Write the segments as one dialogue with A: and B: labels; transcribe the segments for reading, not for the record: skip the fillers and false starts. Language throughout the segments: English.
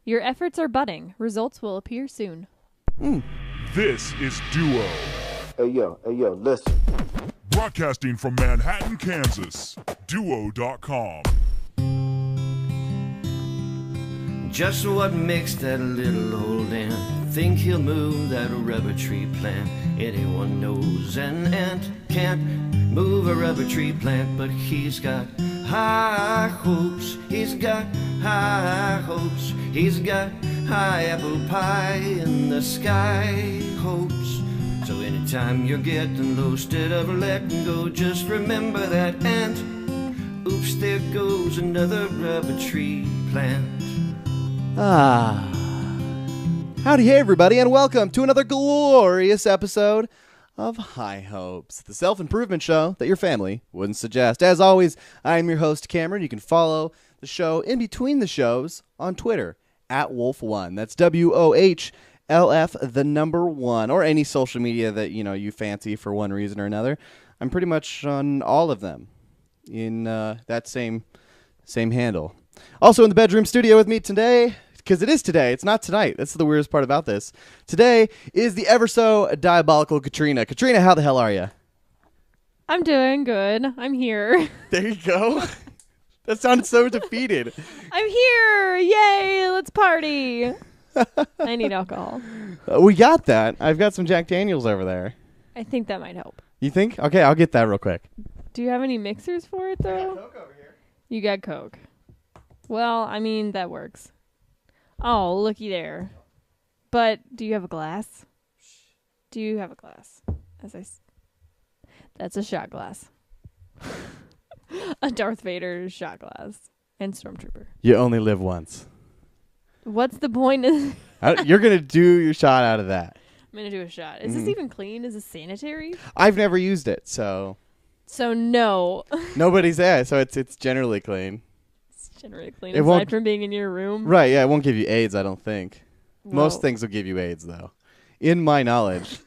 A: Your efforts are budding. Results will appear soon.
B: This is Duo.
C: Hey yo, listen.
B: Broadcasting from Manhattan, Kansas. Duo.com.
D: Just what makes that little old ant think he'll move that rubber tree plant? Anyone knows an ant can't move a rubber tree plant, but he's got high hopes. He's got high hopes. He's got high apple pie in the sky hopes. So anytime you're getting low, instead of letting go, just remember that ant. Oops, there goes another rubber tree plant.
E: Howdy, hey everybody, and welcome to another glorious episode of High Hopes, the self-improvement show that your family wouldn't suggest. As always, I am your host, Cameron. You can follow the show in between the shows on Twitter, @Wolf1. That's WOHLF, the number 1, or any social media that, you fancy for one reason or another. I'm pretty much on all of them in that same handle. Also in the bedroom studio with me today, because it is today, it's not tonight. That's the weirdest part about this. Today is the ever so diabolical Katrina. Katrina, how the hell are you?
A: I'm doing good. I'm here.
E: There you go. That sounded so defeated.
A: I'm here. Yay. Let's party. I need alcohol.
E: We got that. I've got some Jack Daniels over there.
A: I think that might help.
E: You think? Okay, I'll get that real quick.
A: Do you have any mixers for it, though?
E: I got Coke over here.
A: You got Coke. Well, I mean, that works. Oh, looky there. But do you have a glass? Do you have a glass? That's a shot glass. A Darth Vader shot glass. And Stormtrooper.
E: You only live once.
A: What's the point?
E: You're going to do your shot out of that.
A: I'm going to do a shot. Is this even clean? Is this sanitary?
E: I've never used it, so...
A: So no.
E: Nobody's there, so it's generally clean.
A: It's generally clean, aside from being in your room.
E: Right, yeah, it won't give you AIDS, I don't think.
A: Whoa.
E: Most things will give you AIDS, though. In my knowledge.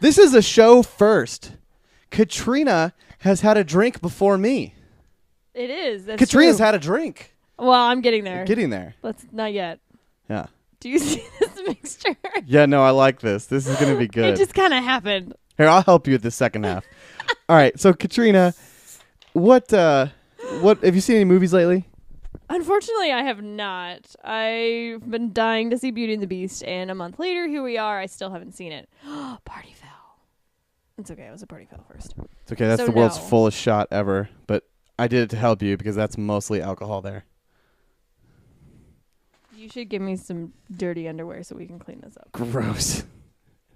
E: This is a show first. Katrina has had a drink before me.
A: It is. That's
E: Katrina's
A: true.
E: had a drink.
A: Well, I'm getting there.
E: You're getting there.
A: Let's not yet.
E: Yeah.
A: Do you see this mixture?
E: Yeah, no, I like this. This is going to be good.
A: It just kind of happened.
E: Here, I'll help you with the second half. All right, so Katrina, what have you seen any movies lately?
A: Unfortunately, I have not. I've been dying to see Beauty and the Beast, and a month later, here we are. I still haven't seen it. Party foul. It's okay. It was a party foul first.
E: It's okay. That's the world's fullest shot ever, but I did it to help you because that's mostly alcohol there.
A: You should give me some dirty underwear so we can clean this up.
E: Gross.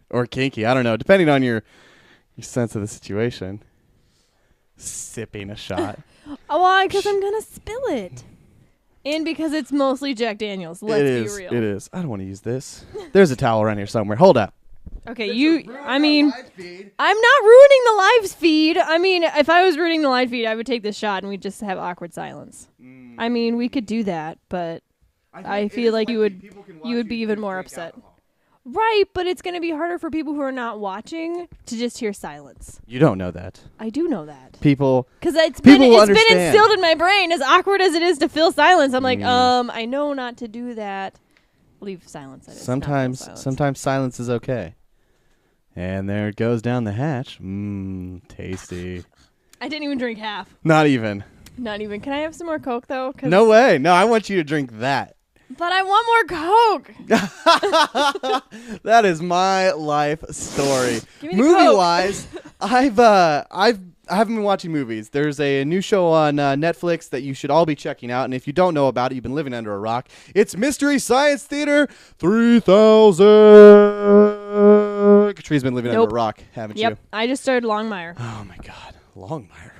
E: Or kinky. I don't know. Depending on your sense of the situation. Sipping a shot.
A: Why? Because I'm going to spill it. And because it's mostly Jack Daniels. Let's be real.
E: It is. I don't want to use this. There's a towel around here somewhere. Hold up.
A: Okay, I'm not ruining the live feed. I mean, if I was ruining the live feed, I would take this shot and we'd just have awkward silence. I mean, we could do that, but I feel like you would be even more upset.
E: Alcohol.
A: Right, but it's going to be harder for people who are not watching to just hear silence.
E: You don't know that.
A: I do know that.
E: People
A: Because it's been
E: understand.
A: instilled in my brain, as awkward as it is to fill silence. I'm like, I know not to do that. Leave silence.
E: Sometimes silence is okay. And there it goes down the hatch. Tasty.
A: I didn't even drink half.
E: Not even.
A: Not even. Can I have some more Coke, though?
E: No way. No, I want you to drink that.
A: But I want more Coke.
E: That is my life story.
A: Movie-wise,
E: I haven't been watching movies. There's a new show on Netflix that you should all be checking out, and if you don't know about it, you've been living under a rock. It's Mystery Science Theater 3000. Katrina's been living under a rock, haven't you?
A: Yep, I just started Longmire.
E: Oh my God, Longmire.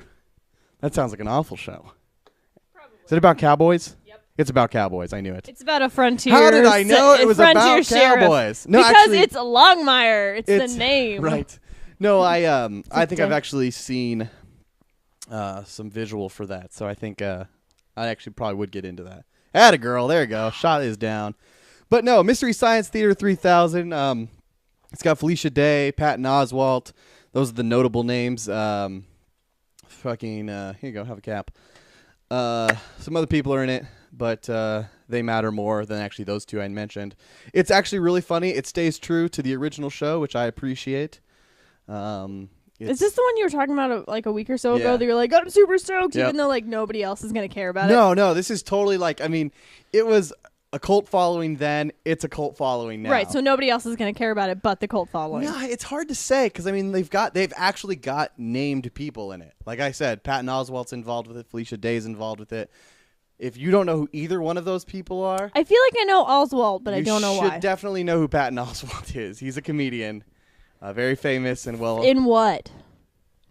E: That sounds like an awful show. Probably. Is it about cowboys? It's about cowboys. I knew it.
A: It's about a frontier.
E: How did I know it was about cowboys?
A: No, because actually, it's Longmire. It's the name.
E: Right. No, I think I've actually seen some visual for that. So I think I actually probably would get into that. Atta girl. There you go. Shot is down. But no, Mystery Science Theater 3000. It's got Felicia Day, Patton Oswalt. Those are the notable names. fucking here you go, have a cap. Some other people are in it, but they matter more than actually those two I mentioned. It's actually really funny. It stays true to the original show, which I appreciate.
A: Is this the one you were talking about like a week or so ago that you're like, I'm super stoked, even though like nobody else is going to care about it?
E: No, this is totally like, I mean, it was a cult following then, it's a cult following now.
A: Right, so nobody else is going to care about it but the cult following.
E: No, it's hard to say because I mean they've actually got named people in it. Like I said, Patton Oswalt's involved with it, Felicia Day's involved with it. If you don't know who either one of those people are,
A: I feel like I know Oswald, but I don't know why.
E: You should definitely know who Patton Oswalt is. He's a comedian, very famous and well.
A: In what?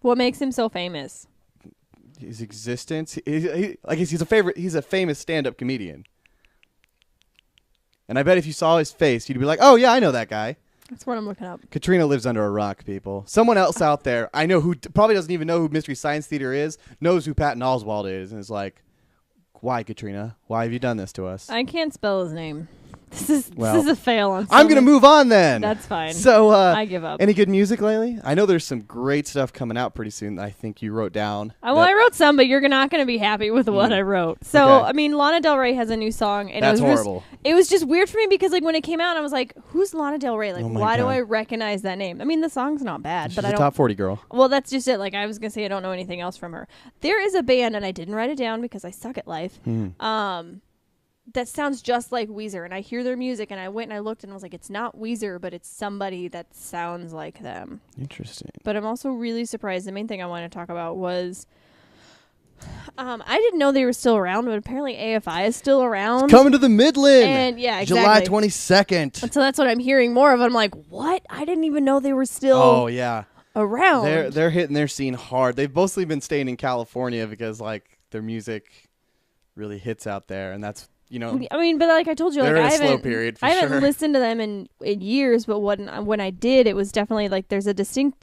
A: What makes him so famous?
E: His existence. He's a famous stand-up comedian. And I bet if you saw his face, you'd be like, "Oh yeah, I know that guy."
A: That's what I'm looking up.
E: Katrina lives under a rock, people. Someone else out there, I know who probably doesn't even know who Mystery Science Theater is, knows who Patton Oswalt is, and is like, "Why, Katrina? Why have you done this to us?"
A: I can't spell his name. This is a fail on.
E: I'm gonna move on then.
A: That's fine.
E: So
A: I give up.
E: Any good music lately? I know there's some great stuff coming out pretty soon that I think you wrote down.
A: Well, I wrote some, but you're not going to be happy with what I wrote. So,
E: Okay.
A: I mean, Lana Del Rey has a new song, and
E: That's
A: it was
E: horrible.
A: It was just weird for me because, like, when it came out, I was like, "Who's Lana Del Rey? Like,
E: Oh my
A: why do
E: God.
A: I recognize that name?" I mean, the song's not bad,
E: She's
A: but I
E: a
A: don't.
E: top 40 girl.
A: Well, that's just it. Like, I was gonna say, I don't know anything else from her. There is a band, and I didn't write it down because I suck at life. That sounds just like Weezer, and I hear their music, and I went and I looked, and I was like, it's not Weezer, but it's somebody that sounds like them.
E: Interesting.
A: But I'm also really surprised. The main thing I wanted to talk about was, I didn't know they were still around, but apparently AFI is still around.
E: It's coming to the Midland.
A: And yeah,
E: July
A: exactly.
E: 22nd.
A: And so that's what I'm hearing more of. I'm like, what? I didn't even know they were still
E: Oh yeah,
A: around.
E: they're hitting their scene hard. They've mostly been staying in California because like their music really hits out there, and that's.
A: I mean, but like I told you,
E: they're
A: like
E: in
A: I
E: a slow
A: haven't,
E: period for
A: I haven't
E: sure.
A: listened to them in years. But when I did, it was definitely like there's a distinction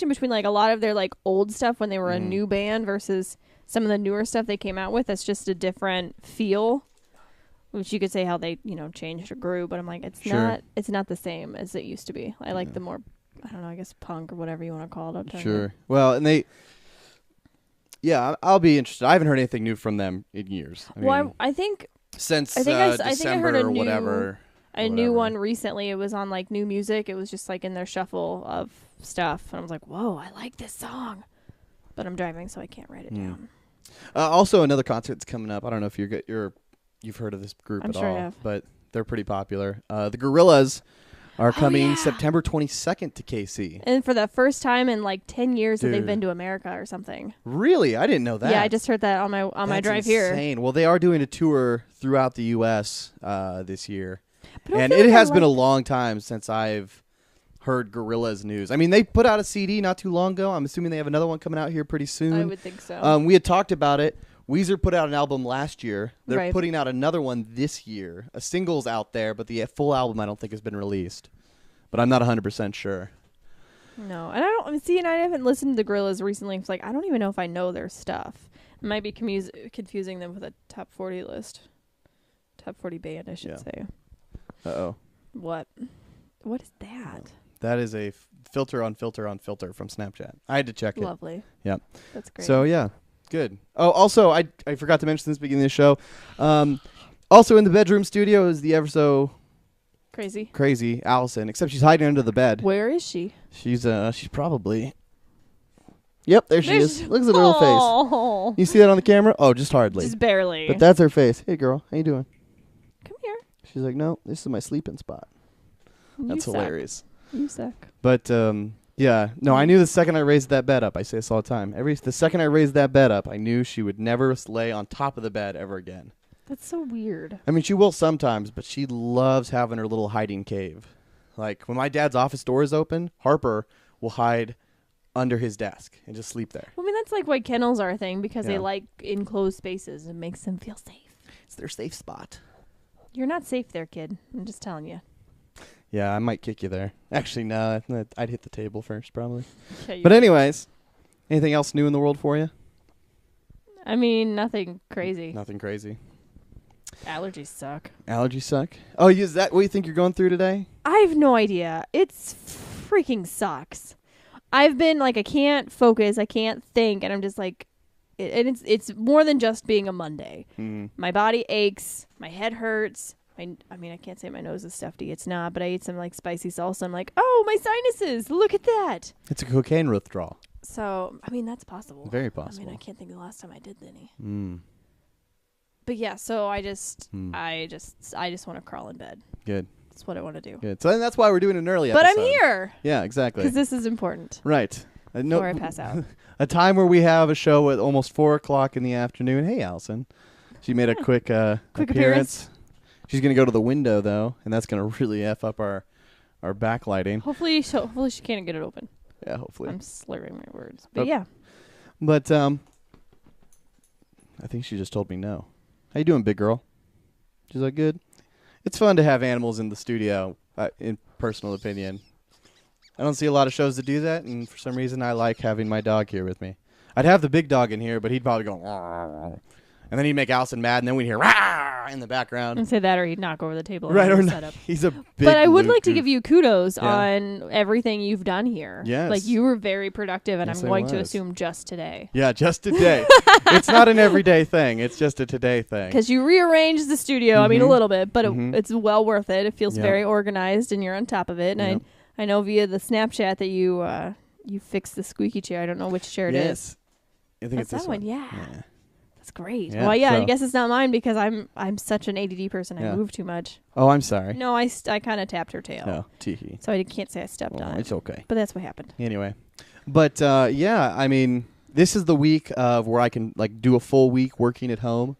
A: between like a lot of their like old stuff when they were a new band versus some of the newer stuff they came out with. That's just a different feel, which you could say how they changed or grew. But I'm like, it's not the same as it used to be. I like the more, I don't know, I guess punk or whatever you want to call it.
E: Sure. Well, and yeah, I'll be interested. I haven't heard anything new from them in years.
A: I think
E: since
A: December
E: I heard
A: a new one recently. It was on like New Music. It was just like in their shuffle of stuff, and I was like, "Whoa, I like this song," but I'm driving, so I can't write it down.
E: Also, another concert's coming up. I don't know if you've heard of this group
A: I'm
E: at
A: sure I
E: all,
A: have.
E: but they're pretty popular. The Gorillaz are coming September 22nd to KC.
A: And for the first time in like 10 years that they've
E: Dude.
A: been to America or something.
E: Really? I didn't know that.
A: Yeah, I just heard that on my drive here.
E: Insane. Well, they are doing a tour throughout the U.S. This year.
A: But I
E: And
A: feel
E: it
A: like
E: has been a long time since I've heard Gorillaz news. I mean, they put out a CD not too long ago. I'm assuming they have another one coming out here pretty soon.
A: I would think so.
E: We had talked about it. Weezer put out an album last year. They're
A: Right.
E: putting out another one this year. A single's out there, but the full album I don't think has been released. But I'm not 100% sure.
A: No, and I don't see, and I haven't listened to the Gorillaz recently. It's like I don't even know if I know their stuff. It might be confusing them with a top 40 list, top 40 band, I should say.
E: Uh-oh.
A: What is that?
E: That is a filter on filter on filter from Snapchat. I had to check it.
A: Lovely.
E: Yeah.
A: That's great.
E: So, yeah. Good. Oh, also, I forgot to mention this at the beginning of the show. Also in the bedroom studio is the ever so crazy Allison, except she's hiding under the bed.
A: Where is she?
E: She's probably... Yep, there she is. Look at the little face. You see that on the camera? Oh, just hardly.
A: Just barely.
E: But that's her face. Hey, girl. How you doing?
A: Come here.
E: She's like, no, this is my sleeping spot. That's
A: You
E: hilarious.
A: Suck. You suck.
E: But, yeah. No, I knew the second I raised that bed up. I say this all the time. The second I raised that bed up, I knew she would never lay on top of the bed ever again.
A: That's so weird.
E: I mean, she will sometimes, but she loves having her little hiding cave. Like, when my dad's office door is open, Harper will hide under his desk and just sleep there.
A: Well, I mean, that's like why kennels are a thing, because
E: Yeah.
A: they like enclosed spaces. It makes them feel safe.
E: It's their safe spot.
A: You're not safe there, kid. I'm just telling you.
E: Yeah, I might kick you there. Actually, no, I'd hit the table first, probably.
A: Yeah,
E: But anyways, anything else new in the world for you?
A: I mean, nothing crazy.
E: Nothing crazy.
A: Allergies suck.
E: Allergies suck? Oh, is that what you think you're going through today?
A: I have no idea. It's freaking sucks. I've been like, I can't focus, I can't think, and I'm just like, and it's more than just being a Monday. My body aches, my head hurts. I mean, I can't say my nose is stuffy. It's not, but I ate some like spicy salsa. I'm like, oh, my sinuses! Look at that.
E: It's a cocaine withdrawal.
A: So, I mean, that's possible.
E: Very possible.
A: I mean, I can't think of the last time I did any. But yeah, so I just want to crawl in bed.
E: Good.
A: That's what I want to do.
E: Good. So that's why we're doing an early episode.
A: But I'm here.
E: Yeah, exactly.
A: Because this is important.
E: Right.
A: Before I pass out.
E: A time where we have a show at almost 4 o'clock in the afternoon. Hey, Allison. She made a quick appearance. She's going to go to the window, though, and that's going to really F up our backlighting.
A: Hopefully she can't get it open.
E: Yeah, hopefully.
A: I'm slurring my words. But yeah.
E: But I think she just told me no. How you doing, big girl? She's like, good. It's fun to have animals in the studio, in personal opinion. I don't see a lot of shows that do that, and for some reason I like having my dog here with me. I'd have the big dog in here, but he'd probably go, "Rawr." And then he'd make Allison mad, and then we'd hear "Rawr" in the background.
A: And say that, or he'd knock over the table.
E: Right, or
A: setup.
E: He's a big.
A: But I would like to
E: goof.
A: give you kudos on everything you've done here.
E: Yes.
A: Like, you were very productive, and
E: Yes,
A: I'm going to assume just today.
E: Yeah, just today. It's not an everyday thing. It's just a today thing.
A: Because you rearranged the studio, I mean, a little bit, but it's well worth it. It feels very organized, and you're on top of it. And I know via the Snapchat that you fixed the squeaky chair. I don't know which chair it is.
E: I think it's this
A: one. Yeah. That's great.
E: Yeah,
A: well, yeah,
E: so
A: I guess it's not mine because I'm such an ADD person. I move too much.
E: Oh, I'm sorry.
A: No, I kind of tapped her tail.
E: Oh, tee.
A: So I can't say I stepped on it.
E: It's okay.
A: But that's what happened.
E: Anyway. But, yeah, I mean, this is the week of where I can, like, do a full week working at home.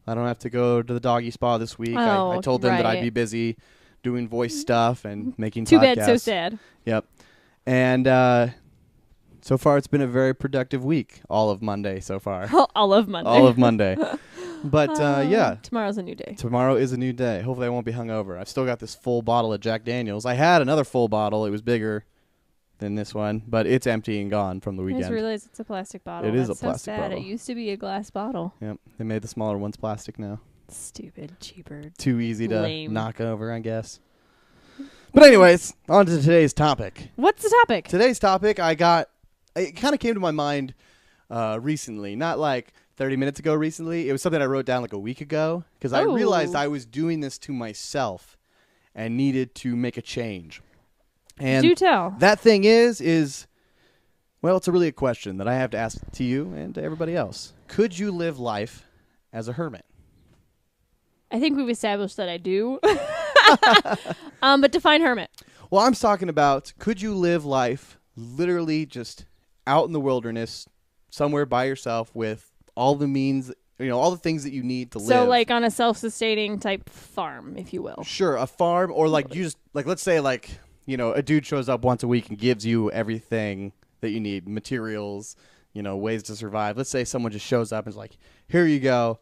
E: I don't have to go to the doggy spa this week. I told them that I'd be busy doing voice stuff and making podcasts.
A: Too bad, so sad.
E: Yep. And so far it's been a very productive week. All of Monday so far.
A: All of Monday.
E: All of Monday. But, yeah.
A: Tomorrow's a new day.
E: Tomorrow is a new day. Hopefully I won't be hungover. I've still got this full bottle of Jack Daniels. I had another full bottle. It was bigger than this one, but it's empty and gone from the weekend.
A: I just realized it's a plastic bottle.
E: It is
A: That's
E: a plastic
A: so sad.
E: bottle.
A: It used to be a glass bottle.
E: Yep. They made the smaller ones plastic now.
A: Stupid, cheaper.
E: Too easy to
A: lame.
E: knock over, I guess. But anyways, on to today's topic.
A: What's the topic?
E: Today's topic, it kind of came to my mind recently. Not like 30 minutes ago recently. It was something I wrote down like a week ago because I realized I was doing this to myself and needed to make a change. And
A: do tell.
E: That thing is, well, it's really a question that I have to ask to you and to everybody else. Could you live life as a hermit?
A: I think we've established that I do. But define hermit.
E: Well, I'm talking about, could you live life literally just out in the wilderness, somewhere by yourself with all the means, all the things that you need to live?
A: So like on a self-sustaining type farm, if you will.
E: Sure, a farm, or like you just, like let's say like, a dude shows up once a week and gives you everything that you need, materials, ways to survive. Let's say someone just shows up and is like, here you go.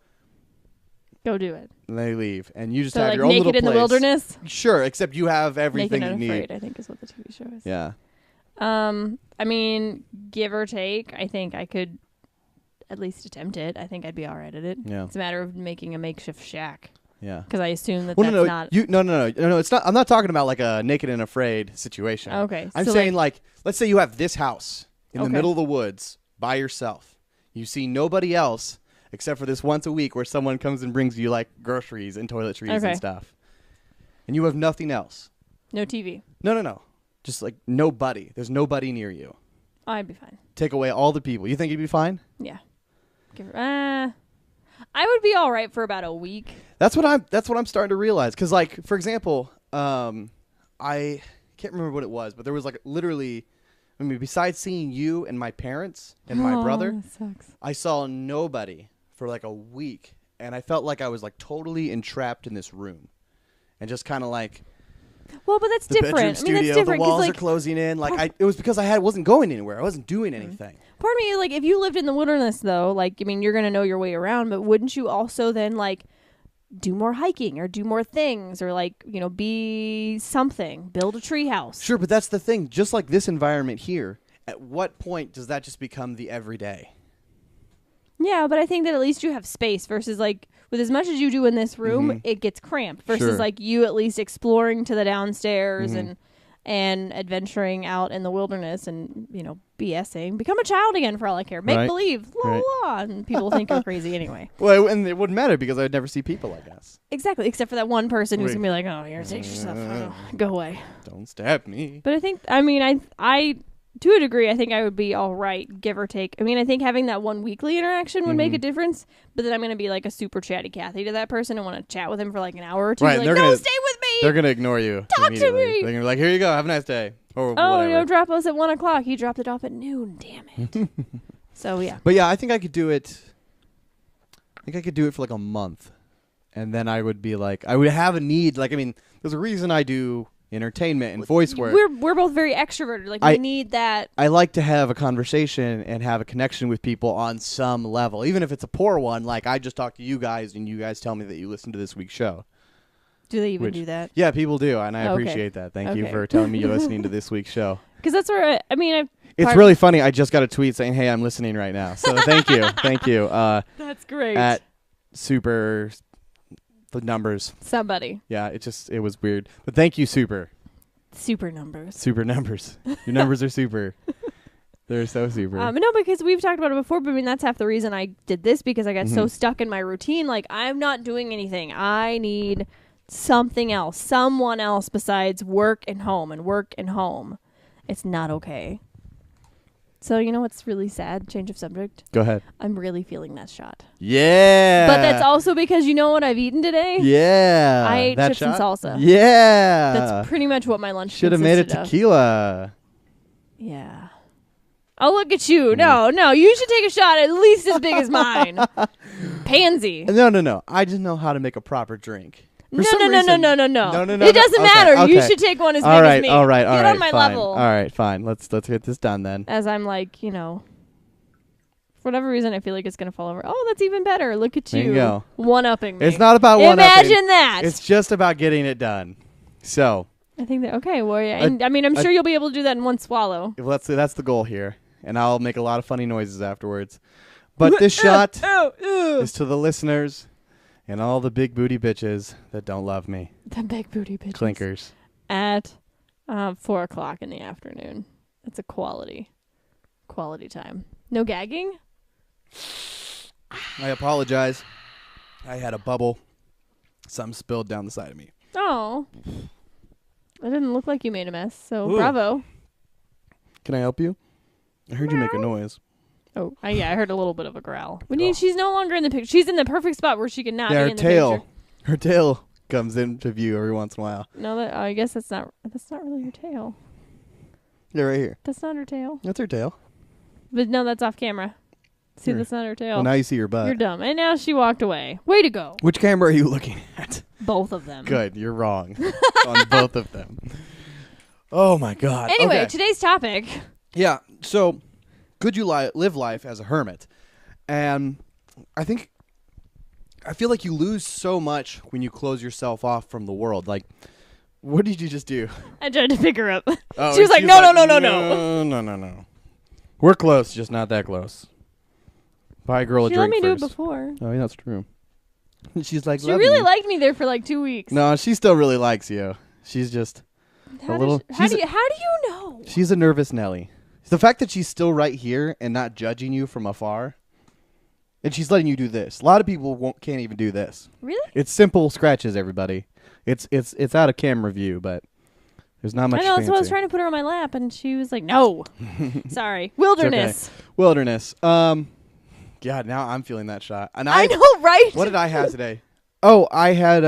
A: Go do it.
E: And they leave. And you just
A: so
E: have
A: like
E: your own little place.
A: Naked in the Wilderness?
E: Sure, except you have everything
A: Naked and
E: you need.
A: Afraid, I think is what the TV show is.
E: Yeah.
A: I mean, give or take, I think I could at least attempt it. I think I'd be all right at it.
E: Yeah.
A: It's a matter of making a makeshift shack.
E: Yeah.
A: Because I assume that's
E: not. No. It's not. I'm not talking about like a Naked and Afraid situation.
A: Okay.
E: I'm saying like, let's say you have this house in the middle of the woods by yourself. You see nobody else except for this once a week where someone comes and brings you like groceries and toiletries and stuff. And you have nothing else.
A: No TV.
E: No. Just like nobody. There's nobody near you.
A: Oh, I'd be fine.
E: Take away all the people. You think you'd be fine?
A: Yeah. I would be all right for about a week.
E: That's what I'm starting to realize. Because like, for example, I can't remember what it was, but there was like literally, besides seeing you and my parents and my brother,
A: that sucks.
E: I saw nobody for like a week, and I felt like I was like totally entrapped in this room, and just kind of like.
A: Well, but that's different.
E: Bedroom studio,
A: that's different.
E: the walls
A: like,
E: are closing in. Like it was because I wasn't going anywhere. I wasn't doing anything.
A: Part of me, like, if you lived in the wilderness, though, like, you're going to know your way around, but wouldn't you also then, like, do more hiking or do more things or, like, be something, build a tree house?
E: Sure, but that's the thing. Just like this environment here, at what point does that just become the everyday?
A: Yeah, but I think that at least you have space versus, like, with as much as you do in this room, it gets cramped versus, like, you at least exploring to the downstairs and and adventuring out in the wilderness and, BSing. Become a child again for all I care. Make believe. La, la, la. And people think you're crazy anyway.
E: Well, and it wouldn't matter because I would never see people, I guess.
A: Exactly. Except for that one person who's going to be like, oh, you're going to take yourself. Oh, go away.
E: Don't stab me.
A: But I to a degree, I think I would be all right, give or take. I think having that one weekly interaction would make a difference, but then I'm going to be like a super chatty Cathy to that person and want to chat with him for like an hour or two.
E: Right,
A: like, no, stay with me!
E: They're going to ignore you.
A: Talk to me!
E: They're going to be like, here you go, have a nice day. Or
A: whatever. Drop us at 1 o'clock. He dropped it off at noon, damn it. So, yeah.
E: But yeah, I think I could do it. For like a month. And then I would be like, I would have a need. Like, there's a reason I do entertainment and voice work.
A: We're both very extroverted. Like, we need that.
E: I like to have a conversation and have a connection with people on some level, even if it's a poor one. Like, I just talk to you guys and you guys tell me that you listen to this week's show.
A: Do they even do that?
E: Yeah, people do, and I appreciate that. Thank you for telling me you're listening to this week's show.
A: Because that's where
E: it's really funny. I just got a tweet saying, "Hey, I'm listening right now." So thank you, thank you.
A: That's great.
E: At Super. The numbers.
A: Somebody.
E: Yeah, it was weird. But thank you, Super.
A: Super numbers.
E: Super numbers. Your numbers are super. They're so super.
A: No, because we've talked about it before, but that's half the reason I did this, because I got so stuck in my routine. Like, I'm not doing anything. I need something else, someone else besides work and home and work and home. It's not okay. So, what's really sad? Change of subject.
E: Go ahead.
A: I'm really feeling that shot.
E: Yeah.
A: But that's also because you know what I've eaten today?
E: Yeah.
A: I ate
E: that
A: chips
E: shot?
A: and salsa.
E: Yeah.
A: That's pretty much what my lunch
E: should have made it tequila.
A: Of. Yeah. Oh, look at you. No, you should take a shot at least as big as mine. Pansy.
E: No. I just know how to make a proper drink.
A: No.
E: No.
A: It doesn't matter. Okay. You should take one as big as me.
E: All right.
A: Get on my
E: fine.
A: level.
E: All right, fine. Let's get this done then.
A: As I'm like, for whatever reason, I feel like it's going to fall over. Oh, that's even better. Look at you.
E: There you go.
A: One-upping me.
E: It's not about one-upping.
A: Imagine that.
E: It's just about getting it done. So.
A: I think that, okay, well, yeah. And I'm sure you'll be able to do that in one swallow.
E: Well, that's the goal here. And I'll make a lot of funny noises afterwards. But this shot is to the listeners and all the big booty bitches that don't love me.
A: The big booty bitches.
E: Clinkers.
A: At 4 o'clock in the afternoon. That's a quality time. No gagging?
E: I apologize. I had a bubble. Something spilled down the side of me.
A: Oh. It didn't look like you made a mess, so bravo.
E: Can I help you? I heard you make a noise.
A: Oh, yeah, I heard a little bit of a growl. She's no longer in the picture. She's in the perfect spot where she can not be in the picture.
E: Her tail comes into view every once in a while.
A: No, I guess that's not really her tail.
E: Yeah, right here.
A: That's not her tail.
E: That's her tail.
A: But no, that's off camera. See, that's not her tail.
E: Well, now you see her butt.
A: You're dumb. And now she walked away. Way to go.
E: Which camera are you looking at?
A: Both of them.
E: Good. You're wrong on both of them. Oh, my God.
A: Anyway,
E: okay.
A: Today's topic.
E: Yeah. So, could you live life as a hermit? And I feel like you lose so much when you close yourself off from the world. Like, what did you just do?
A: I tried to pick her up.
E: Oh,
A: she was like, no.
E: No. We're close, just not that close. Buy a girl a drink
A: She let me
E: first.
A: do it before.
E: Oh, yeah, that's true. She's like,
A: she really liked me there for like 2 weeks.
E: No, she still really likes you. She's just
A: how do you know?
E: She's a nervous Nelly. The fact that she's still right here and not judging you from afar, and she's letting you do this. A lot of people can't even do this.
A: Really?
E: It's simple scratches, everybody. It's out of camera view, but there's not much.
A: I know.
E: fancy.
A: So I was trying to put her on my lap, and she was like, "No, sorry, wilderness."
E: Okay. Wilderness. God, now I'm feeling that shot. And
A: I know, right?
E: What did I have today? Oh, I had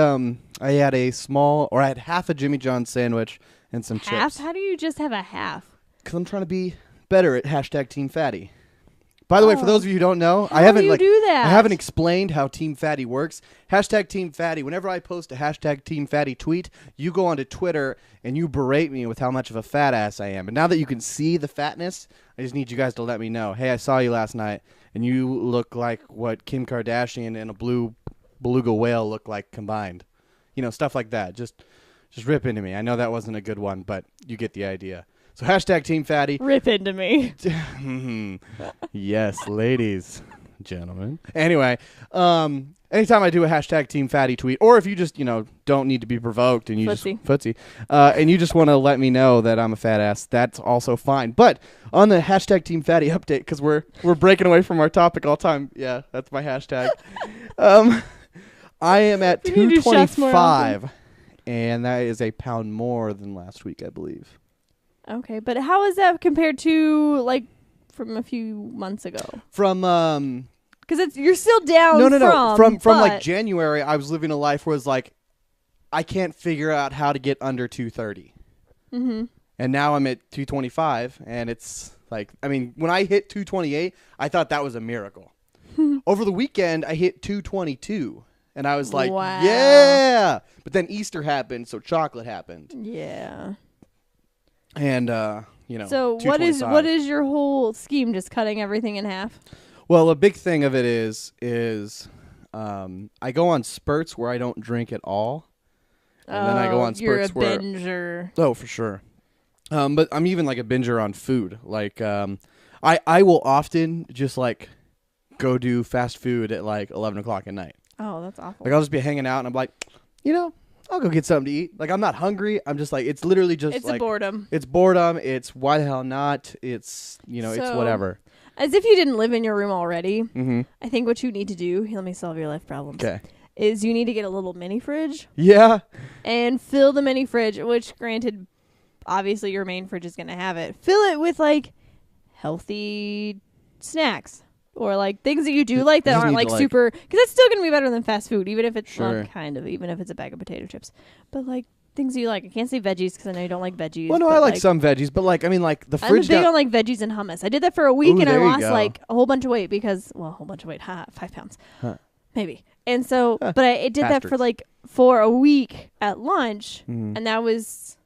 E: half a Jimmy John's sandwich and some
A: half?
E: chips.
A: How do you just have a half?
E: Because I'm trying to be better at hashtag Team Fatty. By the way, for those of you who don't know,
A: how do you do that?
E: I haven't explained how Team Fatty works. Hashtag Team Fatty. Whenever I post a hashtag Team Fatty tweet, you go onto Twitter and you berate me with how much of a fat ass I am. And now that you can see the fatness, I just need you guys to let me know. Hey, I saw you last night, and you look like what Kim Kardashian and a blue beluga whale look like combined. You know, stuff like that. Just rip into me. I know that wasn't a good one, but you get the idea. So hashtag Team Fatty.
A: Rip into me.
E: Yes, ladies. gentlemen. Anyway, anytime I do a hashtag Team Fatty tweet, or if you just, don't need to be provoked and you
A: Footsie.
E: and you just want to let me know that I'm a fat ass, that's also fine. But on the hashtag Team Fatty update, because we're breaking away from our topic all the time. Yeah, that's my hashtag. I am at 225, and that is a pound more than last week, I believe.
A: Okay, but how is that compared to from a few months ago?
E: From
A: because you're still down.
E: No. From like January, I was living a life where it's like I can't figure out how to get under 230. Mm-hmm. And now I'm at 225, and it's like, I mean, when I hit 228, I thought that was a miracle. Over the weekend, I hit 222, and I was like,
A: wow.
E: Yeah. But then Easter happened, so chocolate happened.
A: Yeah.
E: And
A: So what is your whole scheme? Just cutting everything in half?
E: Well, a big thing of it is I go on spurts where I don't drink at all, and then I go on spurts
A: you're a binger.
E: Oh, for sure. But I'm even like a binger on food. Like I will often just like go do fast food at like 11 o'clock at night.
A: Oh, that's awful.
E: Like I'll just be hanging out and I'm like, I'll go get something to eat. Like I'm not hungry. I'm just like, it's literally just
A: it's a boredom.
E: It's boredom. It's why the hell not? It's it's whatever.
A: As if you didn't live in your room already.
E: Mm-hmm.
A: I think what you need to do, let me solve your life problems.
E: Okay.
A: Is you need to get a little mini fridge.
E: Yeah.
A: And fill the mini fridge, which granted, obviously your main fridge is going to have it. Fill it with like healthy snacks or like things that you do like that aren't like super, because it's still going to be better than fast food, even if it's even if it's a bag of potato chips. But like things you like. I can't say veggies because I know you don't like veggies.
E: Well, no, I like some veggies, but like, I mean, like the fridge.
A: I'm big on like veggies and hummus. I did that for a week and I lost like a whole bunch of weight because, 5 pounds. Huh. Maybe. And so, but I did that for a week at lunch, and that was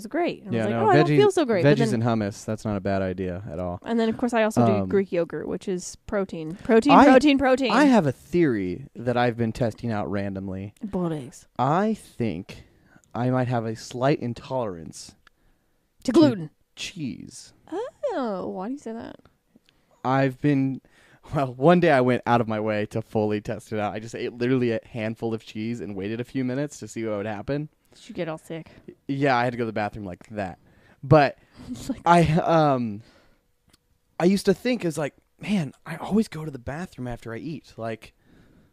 A: great. I was like, I don't feel so great.
E: Veggies and hummus, that's not a bad idea at all.
A: And then, of course, I also do Greek yogurt, which is protein.
E: I have a theory that I've been testing out randomly.
A: Boiled eggs.
E: I think I might have a slight intolerance
A: to gluten.
E: Cheese.
A: Oh, why do you say that?
E: One day I went out of my way to fully test it out. I just ate literally a handful of cheese and waited a few minutes to see what would happen.
A: Did you get all sick?
E: Yeah, I had to go to the bathroom like that. But I used to think is like, man, I always go to the bathroom after I eat. Like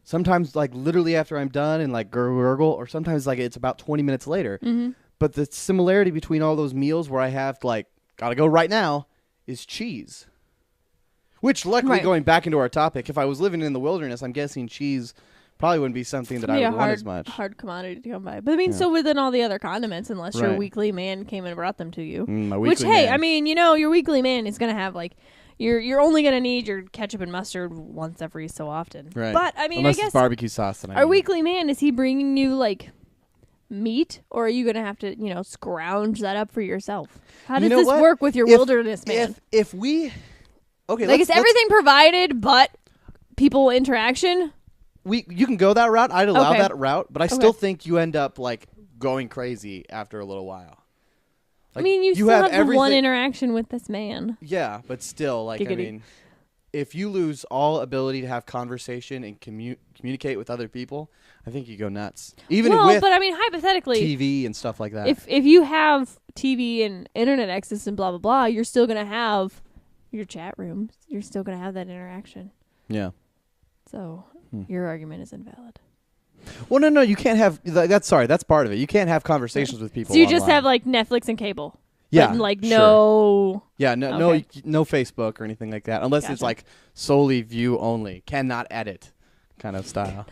E: sometimes like literally after I'm done and like gurgle, or sometimes like it's about 20 minutes later. Mm-hmm. But the similarity between all those meals where I have like gotta go right now is cheese. Which luckily going back into our topic, if I was living in the wilderness, I'm guessing cheese probably wouldn't be something that I would want as much.
A: Hard commodity to come by. But I mean, so within all the other condiments, unless your weekly man came and brought them to you. I mean, your weekly man is going to have like, you're only going to need your ketchup and mustard once every so often.
E: Right.
A: But I mean,
E: unless
A: I guess
E: it's barbecue sauce.
A: Our weekly man, is he bringing you like meat, or are you going to have to, scrounge that up for yourself? How does this work with your wilderness man?
E: If we... Okay,
A: like, is everything provided but people interaction?
E: You can go that route. I'd allow that route, but I still think you end up like going crazy after a little while. Like,
A: I mean, you still have one interaction with this man.
E: Yeah, but still, like,
A: Giggity.
E: I mean, if you lose all ability to have conversation and communicate with other people, I think you go nuts. Even with
A: but I mean, hypothetically,
E: TV and stuff like that.
A: If you have TV and internet access and blah blah blah, you're still gonna have your chat rooms. You're still gonna have that interaction.
E: Yeah.
A: So your argument is invalid.
E: Well, no, you can't have. That's part of it. You can't have conversations with people.
A: So you
E: online.
A: just have like Netflix and cable.
E: Yeah,
A: but, like no.
E: Yeah, no Facebook or anything like that, unless it's like solely view only, cannot edit, kind of style.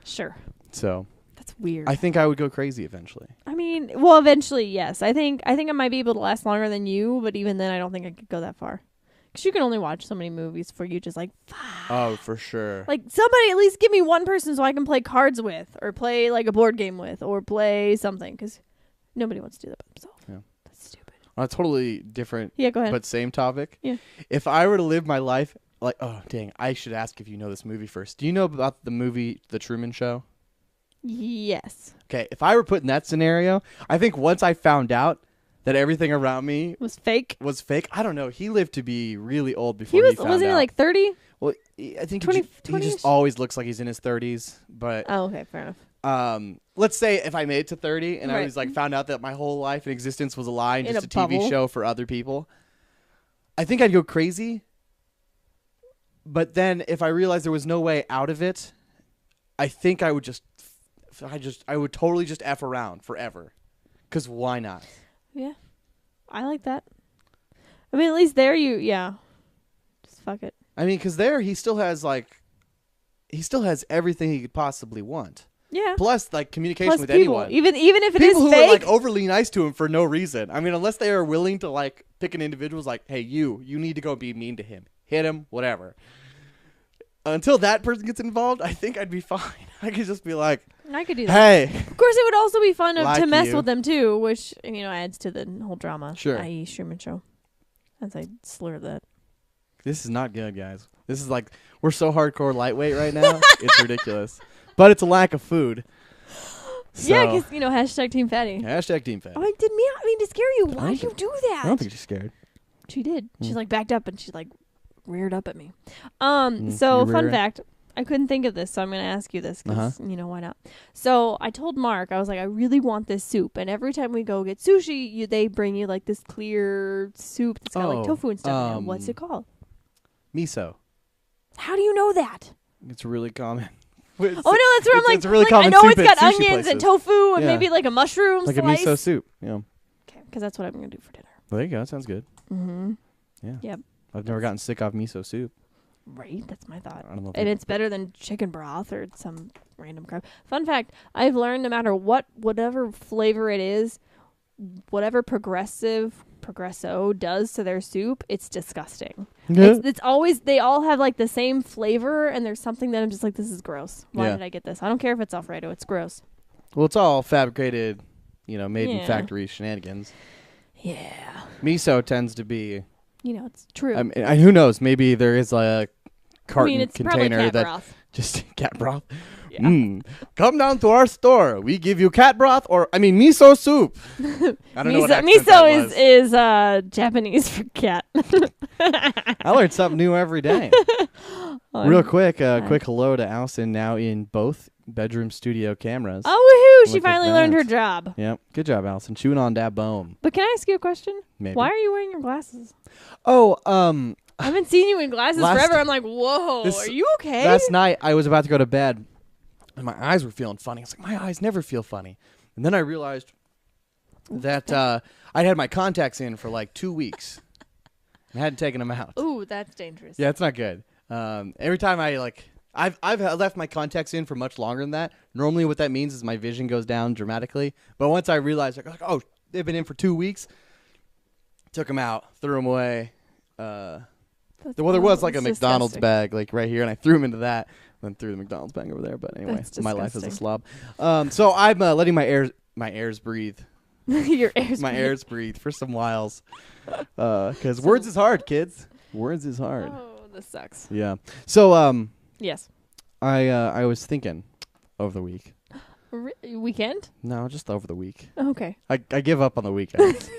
A: Sure.
E: So
A: that's weird.
E: I think I would go crazy eventually.
A: I mean, well, eventually, yes. I think I might be able to last longer than you, but even then, I don't think I could go that far. Because you can only watch so many movies before you just like, fuck.
E: Oh, for sure.
A: Like, somebody at least give me one person so I can play cards with, or play like a board game with, or play something. Because nobody wants to do that by themselves. Yeah. That's stupid.
E: On a totally different,
A: go ahead.
E: But same topic.
A: Yeah.
E: If I were to live my life like, oh, dang, I should ask if you know this movie first. Do you know about the movie The Truman Show?
A: Yes.
E: Okay, if I were put in that scenario, I think once I found out that everything around me
A: was fake.
E: I don't know. He lived to be really old before
A: He was
E: found
A: wasn't
E: out.
A: he like 30?
E: Well, I think
A: 20,
E: he just always looks like he's in his 30s. But
A: Oh, okay, fair enough.
E: let's say if I made it to 30 and I
A: Right.
E: was like found out that my whole life and existence was a lie and
A: In
E: just
A: a
E: a TV
A: bubble.
E: show for other people, I think I'd go crazy. But then if I realized there was no way out of it, I think I would I would totally just F around forever. 'Cause why not?
A: Yeah. I like that. I mean, at least there just fuck it.
E: I mean, 'cause there he still has everything he could possibly want.
A: Yeah.
E: Plus, like, communication
A: Plus
E: with
A: people.
E: anyone.
A: Even if it
E: People
A: is
E: who
A: fake.
E: are like overly nice to him for no reason. I mean, unless they are willing to like pick an individual's like, hey, you need to go be mean to him, hit him, whatever. Until that person gets involved, I think I'd be fine. I could just be like,
A: I could do that.
E: hey,
A: Of course, it would also be fun to
E: Like
A: mess
E: you.
A: with them too, which adds to the whole drama.
E: Sure.
A: I.e., Truman Show. As I slur that.
E: this is not good, guys. This is like we're so hardcore lightweight right now. It's ridiculous, but it's a lack of food. So,
A: Yeah, because hashtag Team Fatty.
E: hashtag Team Fat.
A: Oh, I didn't mean to scare you. Why did you do that?
E: I don't think she's scared.
A: She did. She's like backed up and she like reared up at me.
E: you
A: So fun
E: rearing?
A: fact. I couldn't think of this, so I'm going to ask you this because, why not? So I told Mark, I was like, I really want this soup. And every time we go get sushi, they bring you like this clear soup that's got like tofu and stuff in it. What's it called?
E: Miso.
A: How do you know that?
E: It's really common.
A: Oh, no, that's where I'm like,
E: it's a really
A: I
E: common
A: know
E: soup
A: it's
E: at
A: got
E: sushi
A: onions and
E: places.
A: tofu and
E: Yeah.
A: maybe like a mushroom
E: Like
A: slice.
E: a miso soup. Yeah.
A: Okay, because that's what I'm going to do for dinner.
E: There you go. That sounds good.
A: Mm-hmm.
E: Yeah.
A: Yep.
E: I've never gotten sick off miso soup.
A: Right, that's my thought.
E: I don't know. If
A: And it's better than chicken broth or some random crap. Fun fact, I've learned no matter whatever flavor it is, whatever Progresso does to their soup, it's disgusting. It's always, they all have like the same flavor, and there's something that I'm just like, this is gross. Why did I get this? I don't care if it's Alfredo, it's gross.
E: Well, it's all fabricated, made in
A: Yeah.
E: factory shenanigans.
A: Yeah.
E: Miso tends to be.
A: It's true.
E: I mean, who knows? Maybe there is a carton
A: it's probably
E: container
A: cat
E: that
A: broth.
E: just cat broth.
A: Yeah.
E: Come down to our store. We give you cat broth miso soup. I don't know what accent that
A: Miso
E: was.
A: is Japanese for cat.
E: I learned something new every day. Real quick, quick hello to Allison, now in both bedroom studio cameras.
A: Oh, woohoo! She
E: Look at
A: finally learned
E: that.
A: her job.
E: Yep, good job, Allison. Chewing on that bone.
A: But can I ask you a question?
E: Maybe.
A: Why are you wearing your glasses?
E: Oh,
A: I haven't seen you in glasses
E: Last-
A: forever. I'm like, whoa, are you okay?
E: last night I was about to go to bed, and my eyes were feeling funny. I was like, my eyes never feel funny. And then I realized that I'd had my contacts in for like 2 weeks. I hadn't taken them out.
A: Ooh, that's dangerous.
E: Yeah, it's not good. Every time I've left my contacts in for much longer than that. Normally what that means is my vision goes down dramatically. But once I realized, like, oh, they've been in for 2 weeks, took them out, threw them away. There was like a McDonald's bag like right here, and I threw them into that, then threw the McDonald's bag over there. But anyway,
A: That's
E: my life is a
A: disgusting.
E: slob. So I'm letting my airs breathe.
A: Your airs.
E: My airs breathe for some whiles. Because words is hard, kids. Words is hard.
A: Oh, this sucks.
E: Yeah. So
A: Yes.
E: I was thinking over the week.
A: Weekend?
E: No, just over the week.
A: Okay.
E: I give up on the weekends.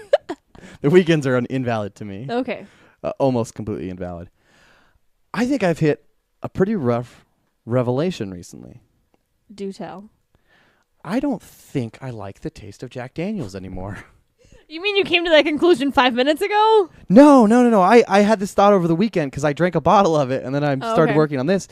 E: The weekends are invalid to me.
A: Okay.
E: Almost completely invalid. I think I've hit a pretty rough revelation recently.
A: Do tell.
E: I don't think I like the taste of Jack Daniels anymore.
A: You mean you came to that conclusion 5 minutes ago?
E: No. I had this thought over the weekend because I drank a bottle of it, and then I started
A: okay.
E: working on this.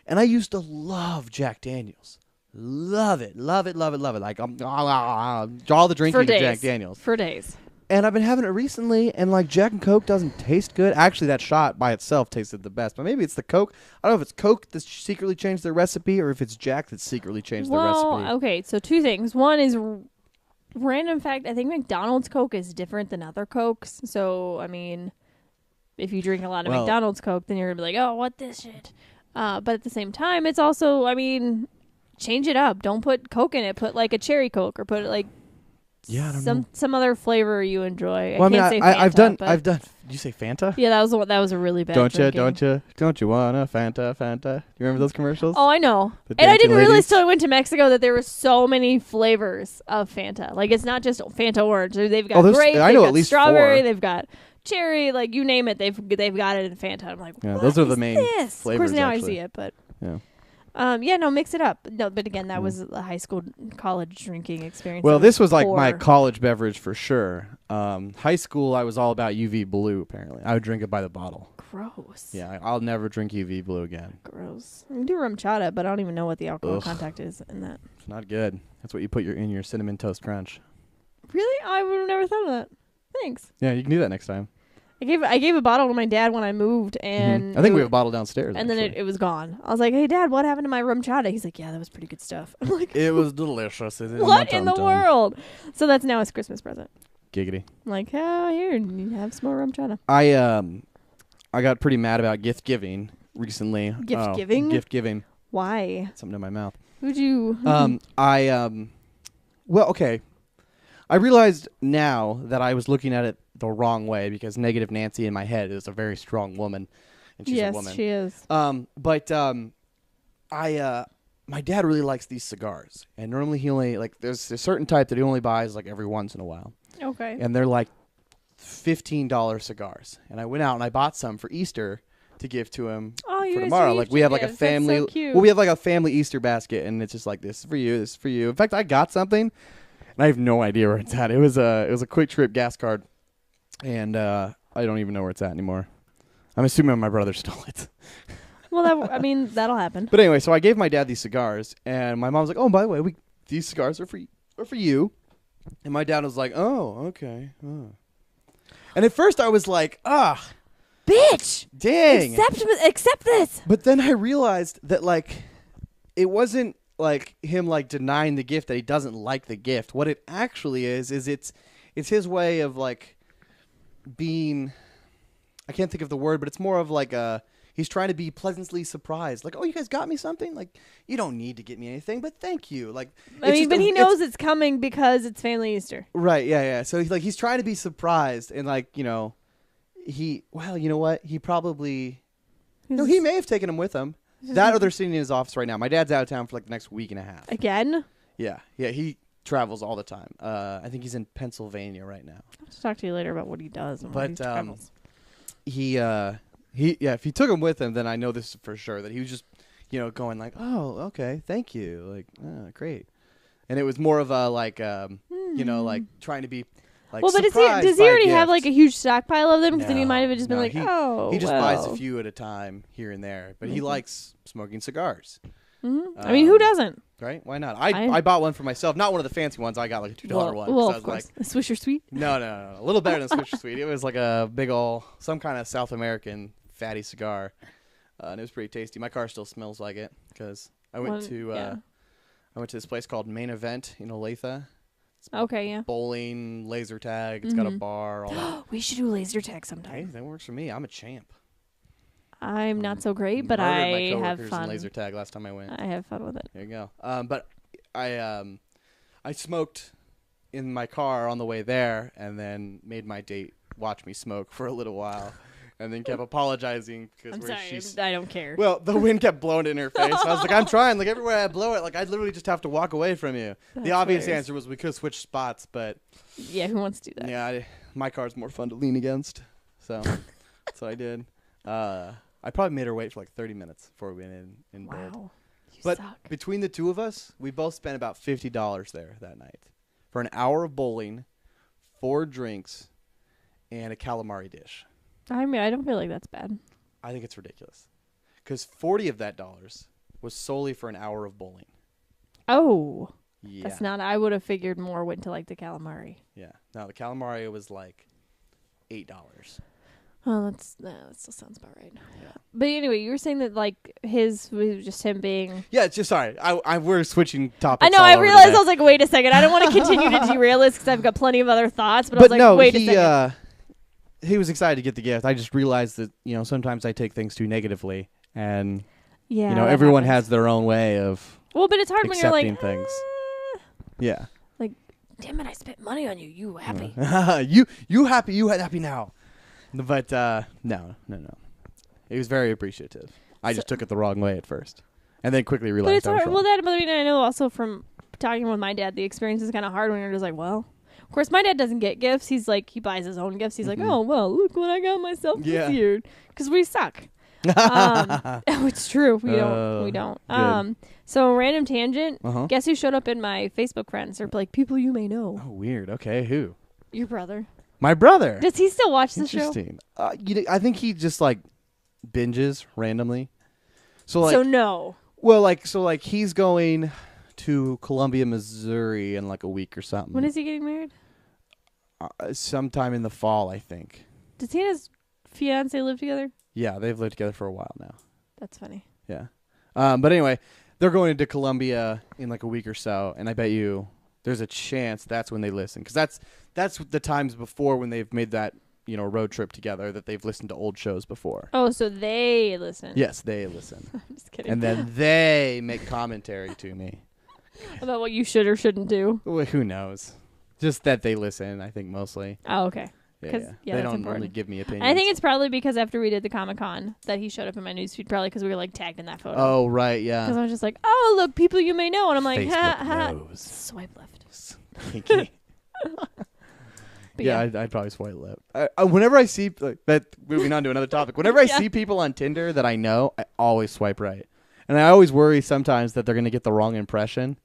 E: And I used to love Jack Daniels. Love it. Like, all the drinking
A: For
E: of
A: days.
E: Jack Daniels.
A: For days.
E: And I've been having it recently, and like Jack and Coke doesn't taste good. Actually, that shot by itself tasted the best, but maybe it's the Coke. I don't know if it's Coke that secretly changed their recipe, or if it's Jack that secretly changed their recipe.
A: Okay, so two things. One is random fact. I think McDonald's Coke is different than other Cokes. So, I mean, if you drink a lot of McDonald's Coke, then you're going to be like, oh, what this shit? But at the same time, it's also, I mean, change it up. Don't put Coke in it. Put like a cherry Coke or put like
E: Yeah, I don't know.
A: Some other flavor you enjoy.
E: Well,
A: I can't say Fanta,
E: I've done. Did you say Fanta?
A: Yeah, that was a really bad.
E: Don't
A: drinking.
E: you want a Fanta? You remember those commercials?
A: Oh, I know.
E: The
A: And I
E: dancing
A: didn't realize
E: ladies?
A: till I went to Mexico that there were so many flavors of Fanta. Like, it's not just Fanta orange. They've got grape,
E: I know
A: they've
E: at
A: got
E: least
A: strawberry,
E: 4.
A: they've got cherry, like you name it, they've got it in Fanta. I'm like,
E: Yeah,
A: what
E: those are the
A: is
E: main
A: this?
E: flavors,
A: Of course, now
E: actually.
A: I see it, but
E: Yeah.
A: no, mix it up. No, but again, that was a high school, college drinking experience.
E: Well, this was like
A: poor.
E: my college beverage for sure. High school, I was all about UV Blue. Apparently, I would drink it by the bottle.
A: Gross.
E: Yeah, I'll never drink UV Blue again.
A: Gross. I do rum chata, but I don't even know what the alcohol
E: Ugh.
A: contact is in that.
E: It's not good. That's what you put in your cinnamon toast crunch.
A: Really? I would have never thought of that. Thanks.
E: Yeah, you can do that next time.
A: I gave a bottle to my dad when I moved, and
E: I think we have a bottle downstairs.
A: and then
E: actually.
A: it was gone. I was like, "Hey, Dad, what happened to my rum chata?" He's like, "Yeah, that was pretty good stuff." I'm like,
E: It was delicious.
A: "What in the world?" So that's now his Christmas present.
E: Giggity.
A: I'm like, oh, here, you have some more rum chata.
E: I got pretty mad about gift giving recently.
A: Gift giving?
E: Gift giving.
A: Why?
E: Something in my mouth.
A: Who'd you?
E: Well, okay. I realized now that I was looking at it the wrong way because Negative Nancy in my head is a very strong woman, and she's
A: yes,
E: a woman.
A: she is.
E: My dad really likes these cigars, and normally he only there's a certain type that he only buys like every once in a while,
A: Okay.
E: and they're like $15 cigars. And I went out and I bought some for Easter to give to him
A: Oh, you
E: for
A: guys
E: tomorrow.
A: do
E: Like
A: Easter
E: we have like a
A: gifts. That's
E: family.
A: so cute.
E: Well, we have like a family Easter basket, and it's just like this is for you, this is for you. In fact, I got something, and I have no idea where it's at. It was a Quick Trip gas card, and I don't even know where it's at anymore. I'm assuming my brother stole it.
A: Well, that'll happen.
E: But anyway, so I gave my dad these cigars, and my mom was like, "Oh, by the way, these cigars are for you." And my dad was like, "Oh, okay." Oh. And at first I was like,
A: Bitch!
E: dang.
A: Accept this!
E: But then I realized that, like, it wasn't, like, him, like, denying the gift that he doesn't like the gift. What it actually is it's his way of, like, being, I can't think of the word, but it's more of, like, he's trying to be pleasantly surprised. Like, oh, you guys got me something? Like, you don't need to get me anything, but thank you. Like,
A: I mean, but he knows it's coming because it's family Easter.
E: Right, yeah. So, he's trying to be surprised, and, like, you know, you know what? He probably... No, he may have taken him with him. That or they're sitting in his office right now. My dad's out of town for like the next week and a half.
A: Again?
E: Yeah, he travels all the time. I think he's in Pennsylvania right now.
A: I'll have to talk to you later about what he does and what he travels.
E: If he took him with him, then I know this for sure that he was just, you know, going like, oh, okay, thank you, like, great. And it was more of a like, you know, like trying to be. Like,
A: well, but does he already have like a huge stockpile of them? Because then he might have just been like,
E: he just buys a few at a time here and there. But he likes smoking cigars.
A: Mm-hmm. I mean, who doesn't?
E: Right? Why not? I bought one for myself. Not one of the fancy ones. I got like a $2 one.
A: Well,
E: I was
A: of course.
E: like,
A: a Swisher Sweet?
E: No. A little better than Swisher Sweet. It was like a big ol' some kind of South American fatty cigar. And it was pretty tasty. My car still smells like it because I went to this place called Main Event in Olathe.
A: Okay, yeah.
E: Bowling, laser tag. It's got a bar. All that.
A: We should do laser tag sometime.
E: Hey, that works for me. I'm a champ.
A: I'm not so great, but I have fun.
E: In laser tag last time I went.
A: I have fun with it.
E: There you go. But I smoked in my car on the way there, and then made my date watch me smoke for a little while, and then kept apologizing because
A: I'm sorry, I don't care.
E: Well, the wind kept blowing it in her face. I was like, I'm trying. Like everywhere I blow it, like I literally just have to walk away from you. The obvious answer was we could switch spots, but
A: yeah, who wants to do that?
E: Yeah, my car's more fun to lean against, so that's what I did. I probably made her wait for like 30 minutes before we went in bed.
A: Wow, you
E: but
A: suck.
E: Between the two of us, we both spent about $50 there that night for an hour of bowling, 4 drinks, and a calamari dish.
A: I mean, I don't feel like that's bad.
E: I think it's ridiculous. Because 40 of that dollars was solely for an hour of bowling.
A: Oh.
E: Yeah.
A: That's not, I would have figured more went to like the calamari.
E: Yeah. No, the calamari was like $8.
A: Oh, that still sounds about right. Yeah. But anyway, you were saying that like his was just him being.
E: Yeah, it's just sorry. We're switching topics.
A: I know. I realized I was like, wait a second. I don't want to continue to derail this because I've got plenty of other thoughts. But I was like,
E: no,
A: wait a second.
E: He was excited to get the gift. I just realized that sometimes I take things too negatively, and everyone has their own way of.
A: Well, but it's hard when you're like
E: things. Yeah.
A: Like damn it, I spent money on you. You happy?
E: you happy? You happy now? But no. He was very appreciative. I just took it the wrong way at first, and then quickly realized
A: but it's
E: I was
A: hard.
E: wrong.
A: Well, I know also from talking with my dad, the experience is kind of hard when you're just like, well. Of course, my dad doesn't get gifts. He's like, he buys his own gifts. He's like, oh, well, look what I got myself this year. Because we suck. It's true. We don't. So, random tangent. Guess who showed up in my Facebook friends? Or like people you may know.
E: Oh, weird. Okay, who?
A: Your brother.
E: My brother.
A: Does he still watch the show?
E: Interesting. I think he just like binges randomly. So like.
A: So no.
E: Well, like he's going to Columbia, Missouri in like a week or something.
A: When is he getting married?
E: Sometime in the fall, I think.
A: Does he and his fiance live together?
E: Yeah, they've lived together for a while now.
A: That's funny.
E: Yeah. But anyway, they're going to Columbia in like a week or so, and I bet you there's a chance that's when they listen, because that's the times before when they've made that road trip together that they've listened to old shows before.
A: Oh, so they listen.
E: Yes, they listen.
A: I'm just kidding.
E: And then they make commentary to me
A: about what you should or shouldn't do.
E: Well, who knows? Just that they listen, I think, mostly.
A: Oh, okay.
E: Yeah. They don't normally give me opinions.
A: I think it's probably because after we did the Comic-Con that he showed up in my newsfeed, probably because we were like tagged in that photo.
E: Oh, right, yeah.
A: Because I was just like, oh, look, people you may know. And I'm like,
E: Facebook
A: ha.
E: knows.
A: Swipe left.
E: Kinky. Yeah, I'd probably swipe left. Whenever I see, that, moving on to another topic, whenever I see people on Tinder that I know, I always swipe right. And I always worry sometimes that they're going to get the wrong impression.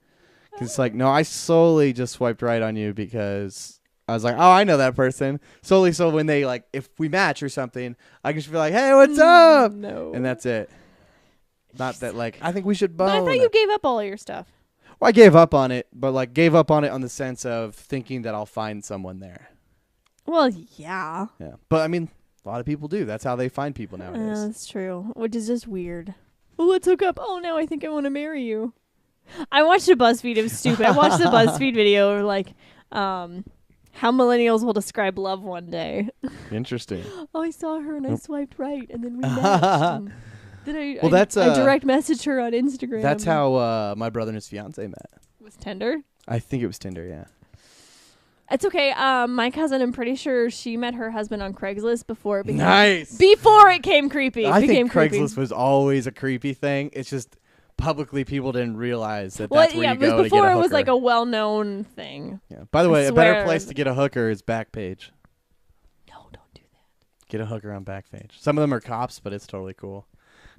E: Because it's like, no, I solely just swiped right on you because I was like, oh, I know that person. Solely so when they, like, if we match or something, I can just be like, hey, what's up?
A: No.
E: And that's it. Not that, like, I think we should bone.
A: But I thought you gave up all of your stuff.
E: Well, I gave up on it, but, like, gave up on it on the sense of thinking that I'll find someone there.
A: Well, yeah.
E: Yeah. But, I mean, a lot of people do. That's how they find people nowadays.
A: That's true. Which is just weird. Well, let's hook up. Oh, now I think I want to marry you. I watched a BuzzFeed. It was stupid. I watched the BuzzFeed video of, like, how millennials will describe love one day.
E: Interesting.
A: Oh, I saw her and I swiped right, and then we matched. Then I direct messaged her on Instagram.
E: That's how my brother and his fiance met.
A: Was Tinder?
E: I think it was Tinder, yeah.
A: It's okay. My cousin, I'm pretty sure she met her husband on Craigslist before it became
E: nice.
A: Before it came creepy.
E: I think Craigslist was always a creepy thing. It's just publicly people didn't realize that that's where you go to get a hooker.
A: Before it was like a well-known thing.
E: Yeah. By the way, a better place to get a hooker is Backpage.
A: No, don't do that.
E: Get a hooker on Backpage. Some of them are cops, but it's totally cool.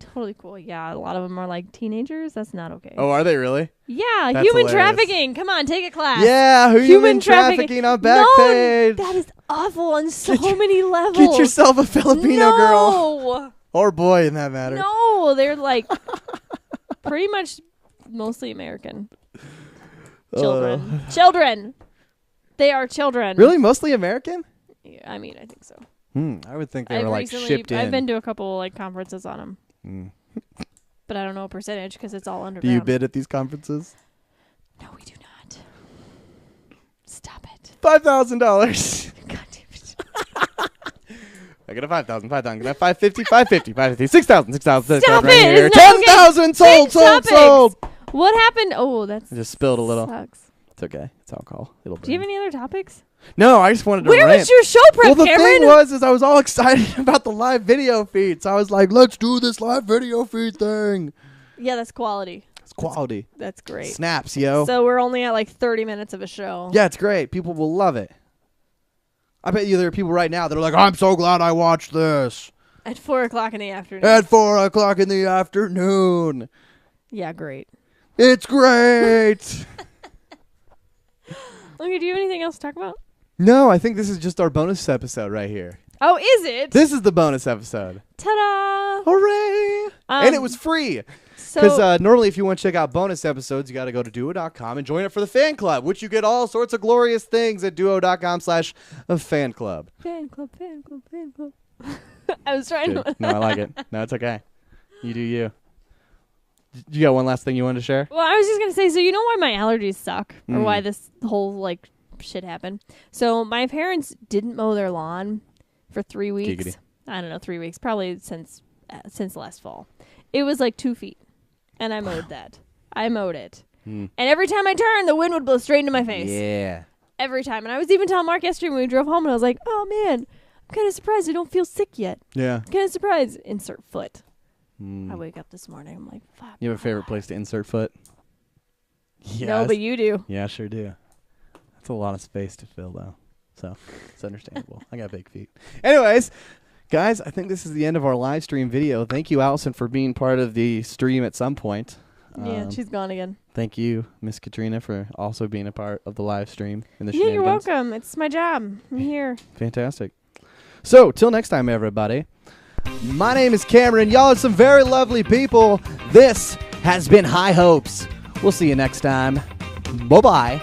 A: Totally cool. Yeah, a lot of them are like teenagers. That's not okay.
E: Oh, are they really?
A: Yeah,
E: That's
A: human
E: hilarious.
A: Trafficking. Come on, take a class.
E: Yeah, human trafficking on Backpage.
A: No, that is awful on so many levels.
E: Get yourself a Filipino girl. Or boy, in that matter.
A: No, they're like pretty much mostly American. Children. Children. They are children.
E: Really? Mostly American?
A: Yeah, I mean, I think so.
E: I would think they were like shipped in.
A: I've been to a couple like conferences on them. But I don't know a percentage because it's all underground.
E: Do you bid at these conferences?
A: No, we do not. Stop it.
E: $5,000.
A: God damn it.
E: I get a 5,000. Get a 550. 550. 6,000.
A: Stop
E: right
A: it.
E: Here. 10,000. Sold.
A: What happened? Oh, that's.
E: I just spilled a little.
A: Sucks.
E: It's okay. It's alcohol. It'll burn.
A: Do you have any other topics?
E: No, I just wanted to
A: Where
E: rant.
A: was your show prep,
E: Well, the
A: Cameron?
E: thing was I was all excited about the live video feed. So I was like, let's do this live video feed thing.
A: Yeah, that's quality.
E: It's quality.
A: That's great.
E: Snaps, yo.
A: So we're only at like 30 minutes of a show.
E: Yeah, it's great. People will love it. I bet you there are people right now that are like, I'm so glad I watched this.
A: At 4 o'clock in the afternoon.
E: At 4 o'clock in the afternoon.
A: Yeah, great.
E: It's great.
A: Okay, do you have anything else to talk about?
E: No, I think this is just our bonus episode right here.
A: Oh, is it?
E: This is the bonus episode.
A: Ta-da!
E: Hooray! And it was free. Because normally if you want to check out bonus episodes, you got to go to duo.com and join up for the fan club, which you get all sorts of glorious things at duo.com/fan club.
A: Fan club. I was trying to.
E: No, I like it. No, it's okay. You do you. You got one last thing you wanted to share?
A: Well, I was just going to say, so you know why my allergies suck? Or why this whole, like, shit happened? So my parents didn't mow their lawn for 3 weeks.
E: Giggity.
A: I don't know, 3 weeks. Probably since last fall. It was like 2 feet. And I mowed that. I mowed it. And every time I turned, the wind would blow straight into my face.
E: Yeah.
A: every time. And I was even telling Mark yesterday when we drove home, and I was like, oh, man, I'm kind of surprised I don't feel sick yet.
E: Yeah.
A: Kind of surprised. Insert foot. I wake up this morning. I'm like, fuck.
E: You have a favorite place to insert foot? Yes.
A: No, but you do.
E: Yeah, I sure do. That's a lot of space to fill, though. So it's understandable. I got big feet. Anyways, guys, I think this is the end of our live stream video. Thank you, Allison, for being part of the stream at some point.
A: Yeah, she's gone again.
E: Thank you, Miss Katrina, for also being a part of the live stream and the
A: Yeah, you're
E: shenanigans.
A: welcome. It's my job. I'm here.
E: Fantastic. So, till next time, everybody. My name is Cameron. Y'all are some very lovely people. This has been High Hopes. We'll see you next time. Bye-bye.